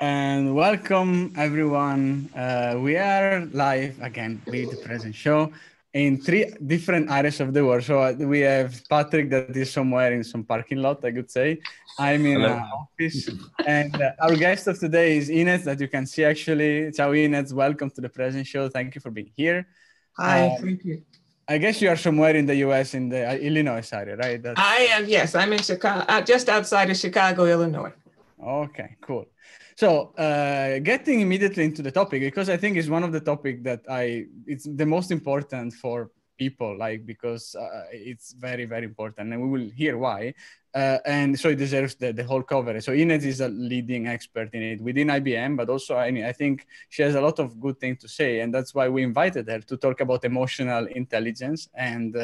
And welcome everyone. We are live again with the present show in three different areas of the world. So we have Patrick that is somewhere in some parking lot, I could say. I'm in Hello. an office. And our guest of today is Inez, that you can see actually. Ciao Inez, welcome to the present show. Thank you for being here. Hi, thank you. I guess you are somewhere in the US in the Illinois area, right? I am, yes, I'm in Chicago, just outside of Chicago, Illinois. Okay, cool. So getting immediately into the topic, because I think it's one of the topic that it's the most important for people, like, because it's very, very important and we will hear why. And so it deserves the whole coverage. So Inez is a leading expert in it within IBM, but also I think she has a lot of good things to say. And that's why we invited her to talk about emotional intelligence and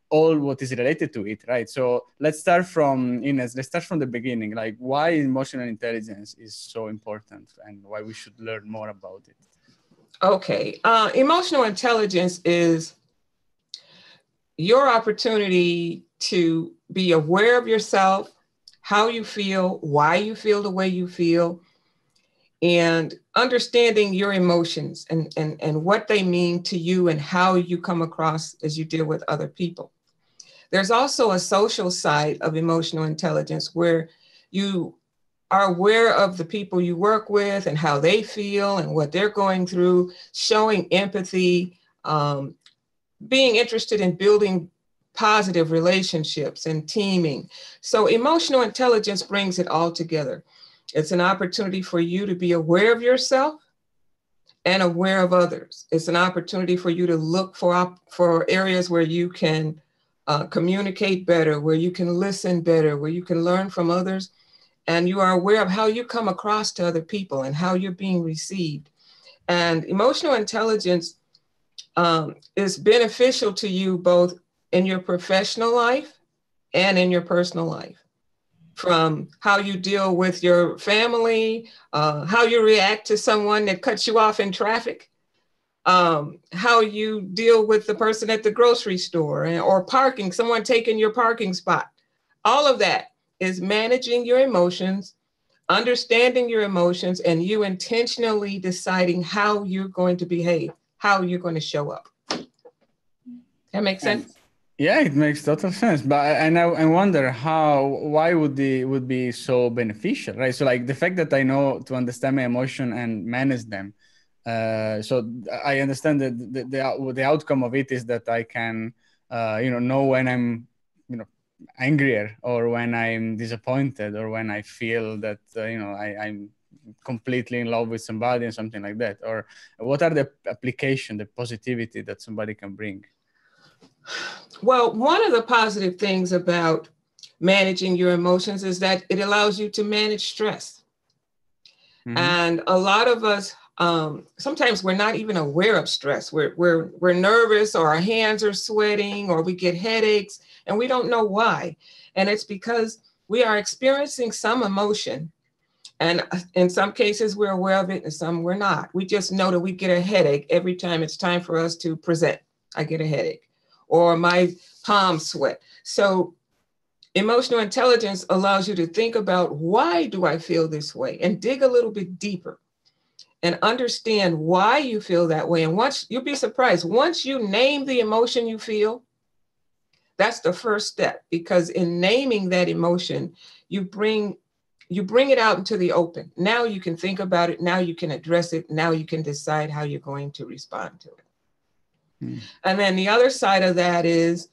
all what is related to it, right? So let's start from Inez. Let's start from the beginning. Like, why emotional intelligence is so important and why we should learn more about it. Okay, emotional intelligence is your opportunity to be aware of yourself, how you feel, why you feel the way you feel, and understanding your emotions and what they mean to you and how you come across as you deal with other people. There's also a social side of emotional intelligence where you are aware of the people you work with and how they feel and what they're going through, showing empathy, being interested in building positive relationships and teaming. So emotional intelligence brings it all together. It's an opportunity for you to be aware of yourself and aware of others. It's an opportunity for you to look for areas where you can communicate better, where you can listen better, where you can learn from others, and you are aware of how you come across to other people and how you're being received. And emotional intelligence is beneficial to you both in your professional life and in your personal life. From how you deal with your family, how you react to someone that cuts you off in traffic, how you deal with the person at the grocery store or parking, someone taking your parking spot. All of that is managing your emotions, understanding your emotions, and you intentionally deciding how you're going to behave, how you're going to show up. That makes sense? Yeah, it makes total sense. But I wonder why would be so beneficial, right? So like the fact that I know to understand my emotion and manage them. So I understand that the outcome of it is that I can, know when I'm, angrier or when I'm disappointed or when I feel that, I'm completely in love with somebody and something like that. Or what are the application, the positivity that somebody can bring? Well, one of the positive things about managing your emotions is that it allows you to manage stress. Mm-hmm. And a lot of us, sometimes we're not even aware of stress. We're nervous, or our hands are sweating, or we get headaches, and we don't know why. And it's because we are experiencing some emotion. And in some cases, we're aware of it, and some we're not. We just know that we get a headache every time it's time for us to present. I get a headache, or my palms sweat. So emotional intelligence allows you to think about, why do I feel this way? And dig a little bit deeper and understand why you feel that way. And once, you'll be surprised, once you name the emotion you feel, that's the first step, because in naming that emotion, you bring it out into the open. Now you can think about it. Now you can address it. Now you can decide how you're going to respond to it. And then the other side of that is,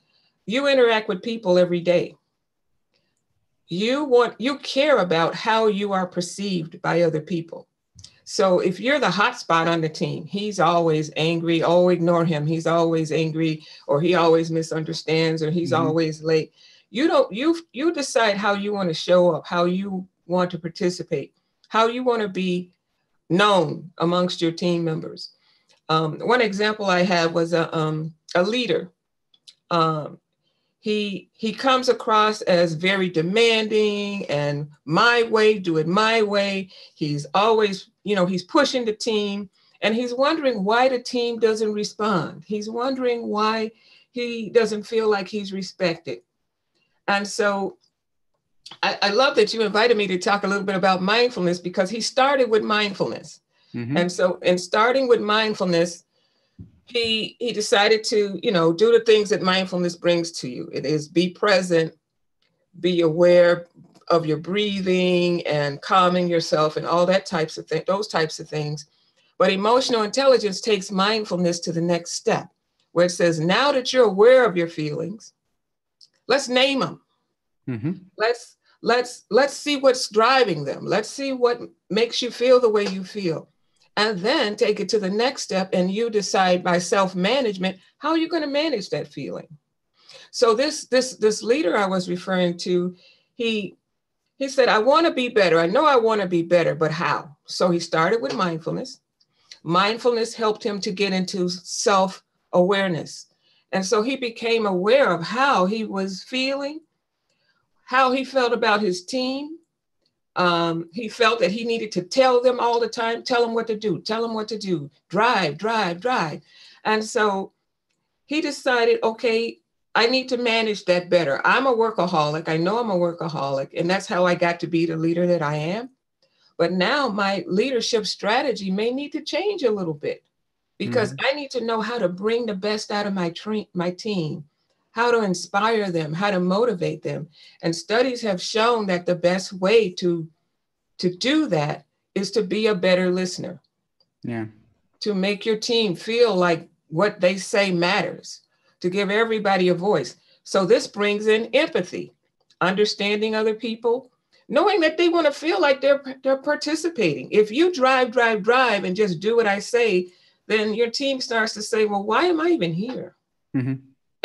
you interact with people every day. You care about how you are perceived by other people. So if you're the hot spot on the team, he's always angry, oh, ignore him. He's always angry, or he always misunderstands, or he's always late. You decide how you want to show up, how you want to participate, how you want to be known amongst your team members. One example I had was a leader. He comes across as very demanding and my way, do it my way. He's always, he's pushing the team, and he's wondering why the team doesn't respond. He's wondering why he doesn't feel like he's respected. And so I love that you invited me to talk a little bit about mindfulness, because he started with mindfulness. Mm-hmm. And so in starting with mindfulness, he decided to, do the things that mindfulness brings to you. It is be present, be aware of your breathing and calming yourself and all that types of things, those types of things. But emotional intelligence takes mindfulness to the next step, where it says, now that you're aware of your feelings, let's name them. Mm-hmm. Let's see what's driving them. Let's see what makes you feel the way you feel. And then take it to the next step, and you decide by self-management how you're going to manage that feeling. So this leader I was referring to, he said, I want to be better. I know I want to be better, but how? So he started with mindfulness. Mindfulness helped him to get into self-awareness. And so he became aware of how he was feeling, how he felt about his team. He felt that he needed to tell them all the time, tell them what to do, drive. And so he decided, okay, I need to manage that better. I'm a workaholic. I know I'm a workaholic, and that's how I got to be the leader that I am. But now my leadership strategy may need to change a little bit, because I need to know how to bring the best out of my team, how to inspire them, how to motivate them. And studies have shown that the best way to do that is to be a better listener. Yeah. To make your team feel like what they say matters, to give everybody a voice. So this brings in empathy, understanding other people, knowing that they want to feel like they're participating. If you drive and just do what I say, then your team starts to say, well, why am I even here? Mm-hmm.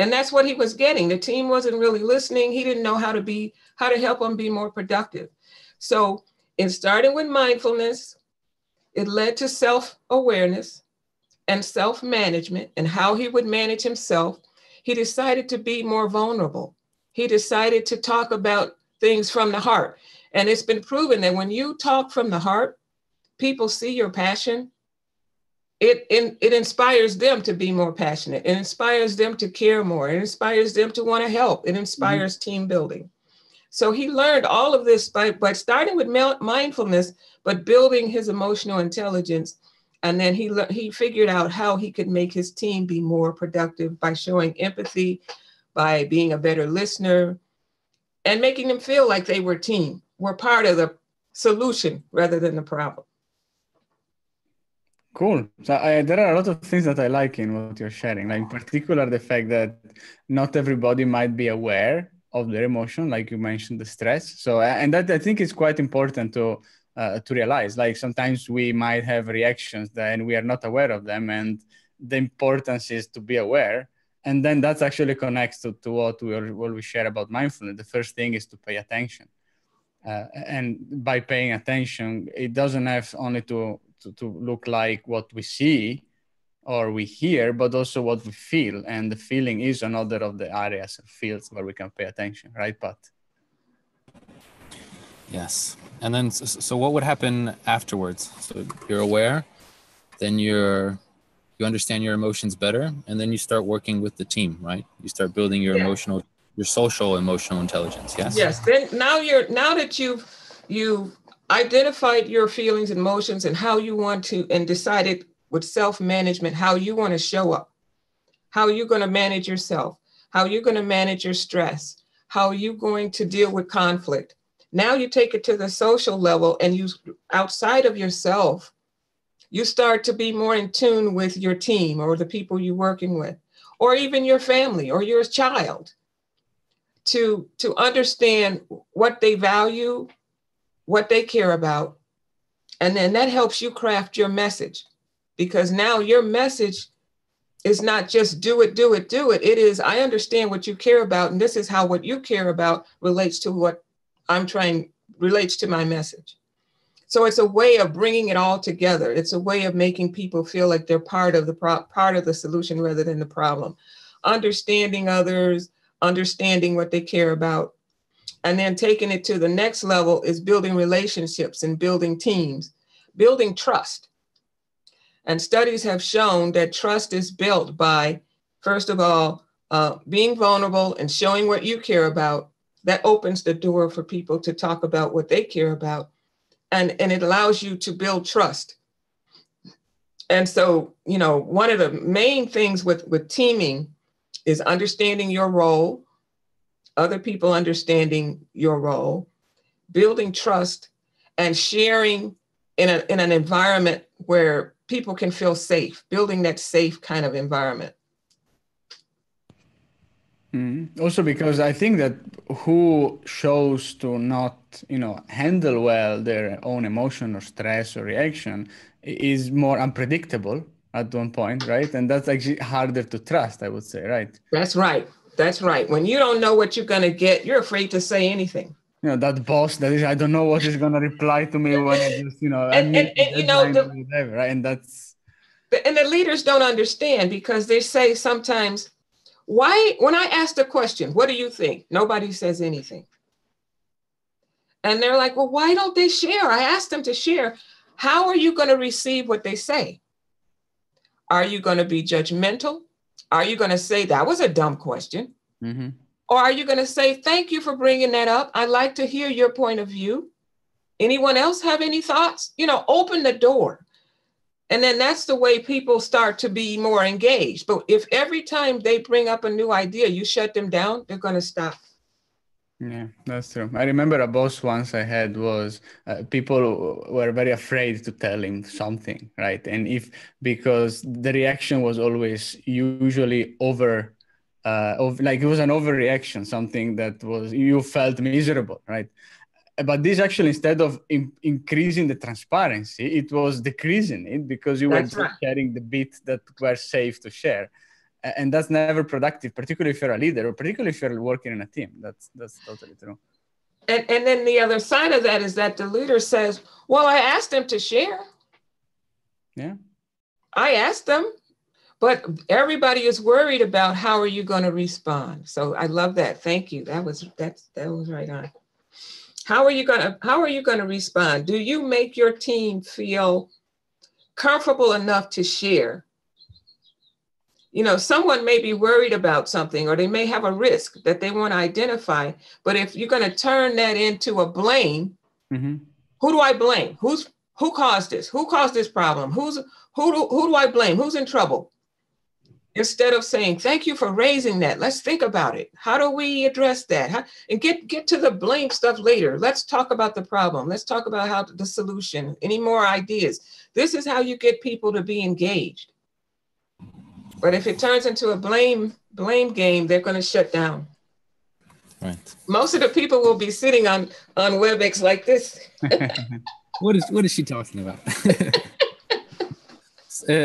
And that's what he was getting. The team wasn't really listening. He didn't know how to help them be more productive. So in starting with mindfulness, it led to self-awareness and self-management, and how he would manage himself. He decided to be more vulnerable. He decided to talk about things from the heart. And it's been proven that when you talk from the heart, people see your passion. It inspires them to be more passionate. It inspires them to care more. It inspires them to want to help. It inspires team building. So he learned all of this by starting with mindfulness, but building his emotional intelligence. And then he figured out how he could make his team be more productive by showing empathy, by being a better listener, and making them feel like they were part of the solution rather than the problem. Cool. So there are a lot of things that I like in what you're sharing, like in particular the fact that not everybody might be aware of their emotion, like you mentioned, the stress. So, and that I think is quite important to realize. Like sometimes we might have reactions and we are not aware of them, and the importance is to be aware. And then that actually connects to what we share about mindfulness. The first thing is to pay attention. And by paying attention, it doesn't have only to look like what we see or we hear, but also what we feel. And the feeling is another of the areas or fields where we can pay attention, right, Pat? Yes. And then, so what would happen afterwards? So you're aware, then you understand your emotions better, and then you start working with the team, right? You start building your your social emotional intelligence. Yes. Yes. Then now that you've identified your feelings and emotions and how you want to, and decided with self-management how you want to show up, how you're going to manage yourself, how you're going to manage your stress, how you're going to deal with conflict. Now you take it to the social level, and you, outside of yourself, you start to be more in tune with your team or the people you're working with, or even your family or your child, to understand what they value, what they care about. And then that helps you craft your message, because now your message is not just do it. It is, I understand what you care about, and this is how what you care about relates to what relates to my message. So it's a way of bringing it all together. It's a way of making people feel like they're part of the solution rather than the problem. Understanding others, understanding what they care about, and then taking it to the next level is building relationships and building teams, building trust. And studies have shown that trust is built by, first of all, being vulnerable and showing what you care about. that opens the door for people to talk about what they care about. And it allows you to build trust. And so, you know, one of the main things with teaming is understanding your role, other people understanding your role, building trust, and sharing in an environment where people can feel safe, building that safe kind of environment. Also, because I think that who chose to not, you know, handle well their own emotion or stress or reaction is more unpredictable at one point, right? And that's actually harder to trust, I would say, right? That's right. That's right. When you don't know what you're going to get, you're afraid to say anything. You know, that boss that is, I don't know what is going to reply to me when I just, you know, I and meet the you know, deadline or whatever, right? And that's... And the leaders don't understand, because they say sometimes, why, when I ask the question, what do you think? Nobody says anything. And they're like, well, why don't they share? I asked them to share. How are you going to receive what they say? Are you going to be judgmental? Are you going to say that was a dumb question? Mm-hmm. Or are you going to say, thank you for bringing that up. I'd like to hear your point of view. Anyone else have any thoughts? You know, open the door. And then that's the way people start to be more engaged. But if every time they bring up a new idea, you shut them down, they're going to stop. Yeah, that's true. I remember a boss once I had was people were very afraid to tell him something, right? And because the reaction was always usually like it was an overreaction, something that was, you felt miserable, right? But this actually, instead of increasing the transparency, it was decreasing it, because you were just sharing the bits that were safe to share. And that's never productive, particularly if you're a leader, or particularly if you're working in a team. That's totally true. And then the other side of that is that the leader says, well, I asked them to share. Yeah. I asked them, but everybody is worried about how are you going to respond. So I love that. Thank you. That was right on. How are you going to respond? Do you make your team feel comfortable enough to share? You know, someone may be worried about something, or they may have a risk that they want to identify. But if you're going to turn that into a blame, mm-hmm. Who do I blame? Who caused this? Who caused this problem? Who do I blame? Who's in trouble? Instead of saying, thank you for raising that. Let's think about it. How do we address that? And get to the blame stuff later. Let's talk about the problem. Let's talk about how the solution. Any more ideas? This is how you get people to be engaged. But if it turns into a blame game, they're going to shut down. Right. Most of the people will be sitting on WebEx like this. What is she talking about?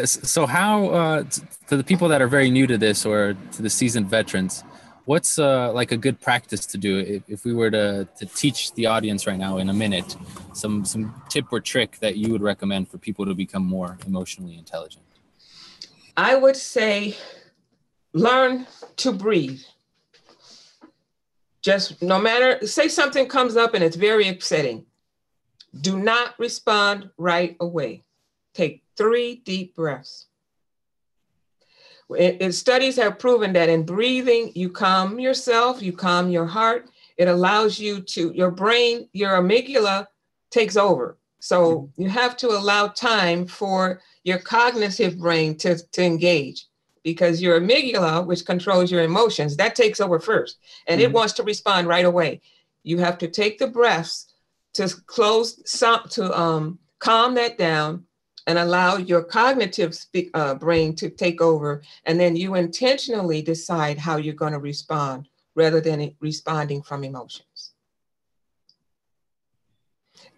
So how, to the people that are very new to this, or to the seasoned veterans, what's like a good practice to do if we were to teach the audience right now in a minute, some tip or trick that you would recommend for people to become more emotionally intelligent? I would say learn to breathe. Just no matter, say something comes up and it's very upsetting. Do not respond right away. Take 3 deep breaths. Studies have proven that in breathing, you calm yourself, you calm your heart. It allows you to, your brain, your amygdala takes over. So you have to allow time for your cognitive brain to engage, because your amygdala, which controls your emotions, that takes over first, and it wants to respond right away. You have to take the breaths to calm that down and allow your cognitive brain to take over. And then you intentionally decide how you're going to respond rather than responding from emotions.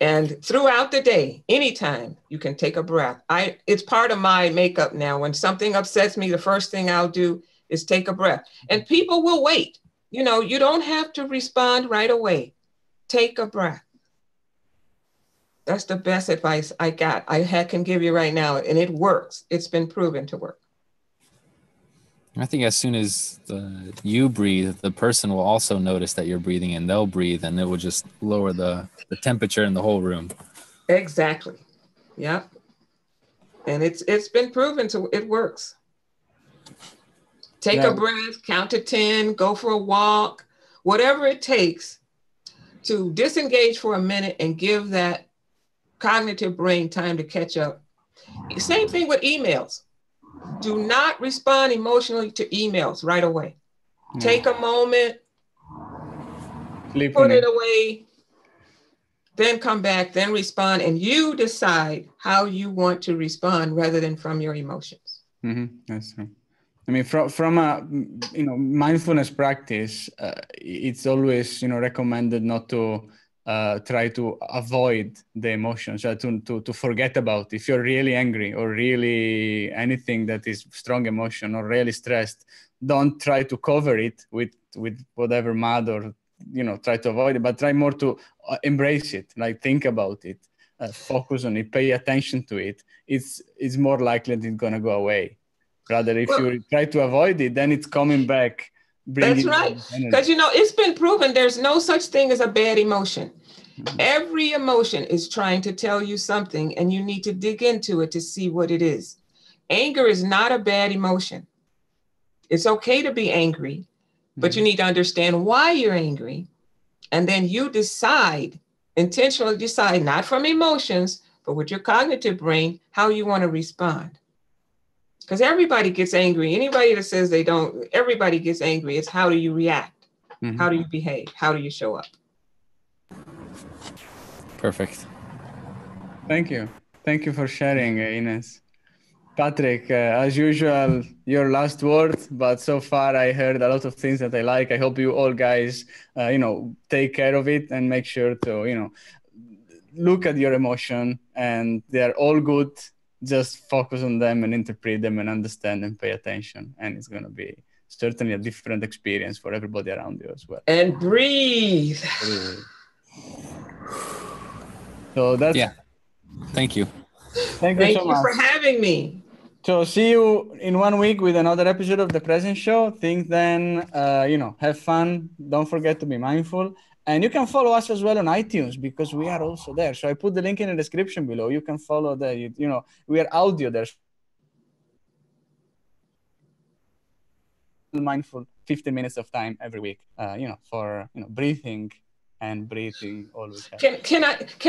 And throughout the day, anytime, you can take a breath. It's part of my makeup now. When something upsets me, the first thing I'll do is take a breath. And people will wait. You know, you don't have to respond right away. Take a breath. That's the best advice I can give you right now, and it works. It's been proven to work. I think as soon as you breathe, the person will also notice that you're breathing, and they'll breathe, and it will just lower the temperature in the whole room. Exactly. Yep. And it's been proven it works. Take a breath, count to 10, go for a walk, whatever it takes to disengage for a minute and give that cognitive brain time to catch up. Same thing with emails. Do not respond emotionally to emails right away. Take a moment, put it away, then come back, then respond, and you decide how you want to respond rather than from your emotions. That's true. I mean, from a mindfulness practice, it's always recommended not to try to avoid the emotions, to forget about. If you're really angry or really anything that is strong emotion or really stressed, don't try to cover it with whatever mud or try to avoid it, but try more to embrace it, like think about it, focus on it, pay attention to it. It's more likely that it's going to go away. Rather, if you try to avoid it, then it's coming back. That's right. Because, it's been proven there's no such thing as a bad emotion. Every emotion is trying to tell you something, and you need to dig into it to see what it is. Anger is not a bad emotion. It's okay to be angry, but you need to understand why you're angry. And then you intentionally decide, not from emotions, but with your cognitive brain, how you want to respond. Because everybody gets angry. Anybody that says they don't, everybody gets angry. It's how do you react? How do you behave? How do you show up? Perfect. Thank you. Thank you for sharing, Inez. Patrick, as usual, your last word, but so far I heard a lot of things that I like. I hope you all guys, take care of it and make sure to, look at your emotion, and they're all good. Just focus on them and interpret them and understand and pay attention. And it's going to be certainly a different experience for everybody around you as well. And breathe. So that's... Yeah. Thank you. Thank you so much for having me. So see you in 1 week with another episode of The Present Show. Think then, have fun. Don't forget to be mindful. And you can follow us as well on iTunes, because we are also there. So I put the link in the description below. You can follow there. We are audio there. Mindful 15 minutes of time every week, for breathing, and breathing always helps. Can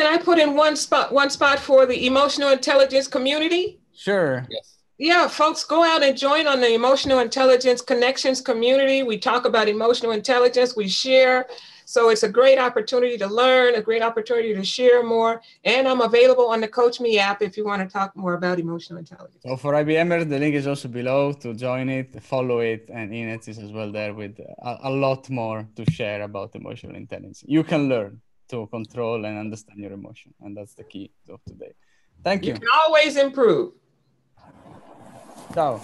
I put in one spot for the emotional intelligence community? Sure. Yes. Yeah, folks, go out and join on the Emotional Intelligence Connections community. We talk about emotional intelligence, we share. So it's a great opportunity to learn, a great opportunity to share more. And I'm available on the Coach Me app if you want to talk more about emotional intelligence. So for IBMers, the link is also below to join it, follow it, and Inez is as well there with a lot more to share about emotional intelligence. You can learn to control and understand your emotion. And that's the key of today. Thank you. You can always improve. Ciao.